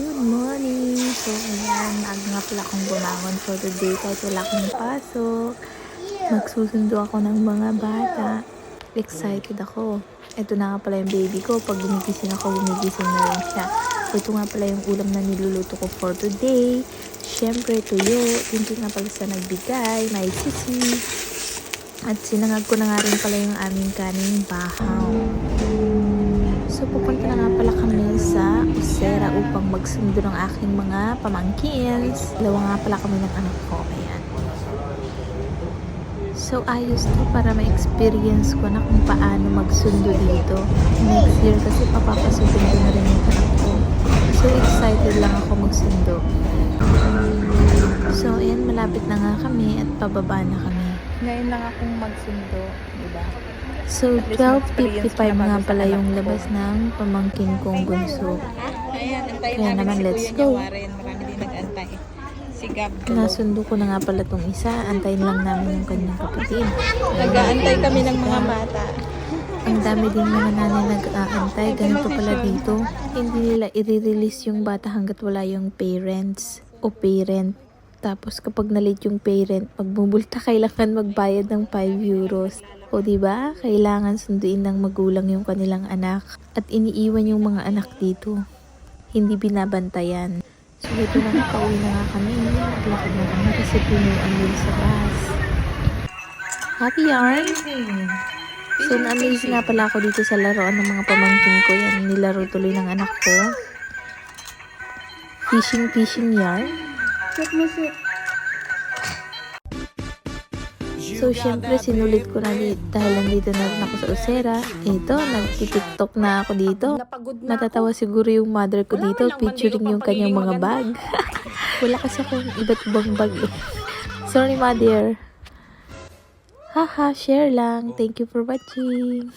Good morning! So, ayan, aga nga pala akong bumangon for today kahit wala akong pasok. Magsusundo ako ng mga bata. Excited ako. Ito na nga pala yung baby ko. Pag gumigising ako, gumigising na rin siya. Ito nga pala yung ulam na niluluto ko for today. Siyempre, tuyo. Hindi nga pala sa nagbigay. May sisi. At sinangag ko na nga rin pala yung aming kaning bahaw. So, pupunta na nga pala kami sa Usera upang magsundo ng aking mga pamangkins. Dalawa nga pala kami ng anak ko. Ayan. So, ayos to para ma-experience ko na kung paano magsundo dito. Next year kasi papapasundo na rin yung anak ko. So, excited lang ako magsundo. So, ayan, malapit na nga kami at pababa na kami. Ngayon lang akong magsundo, diba? So, 12:55 nga pala yung labas ng pamangkin kong bunso. Ayan, antayin Kaya naman, let's go. Marami din nag-antay. Si Gab. Nasundo ko na nga pala tong isa. Antayin lang namin yung kanyang kapatid. Nag-aantay kami ng mga bata. Ang dami din mga nanay nag-aantay. Ganito pala dito. Hindi nila i-release yung bata hanggat wala yung parents o parent. Tapos kapag na-late yung parent, magbubulta kailangan magbayad ng 5 euros. O diba? Kailangan sunduin ng magulang yung kanilang anak. At iniiwan yung mga anak dito. Hindi binabantayan. So ito na nakauwi na nga kami. Naglakad na kami kasi pinuan din sa bus. Happy yarn! So na-amaze nga pala ako dito sa laruan ng mga pamangkin ko. Yan, nilaro tuloy ng anak ko. Fishing yarn. So, syempre, sinulit ko na dahil nandito na rin ako sa Usera. Ito, nagtitiktok na ako dito. Natatawa siguro yung mother ko dito, featuring yung kanyang mga bag. Wala kasi akong iba't ibang bag eh. Sorry, mother. Haha, share lang. Thank you for watching.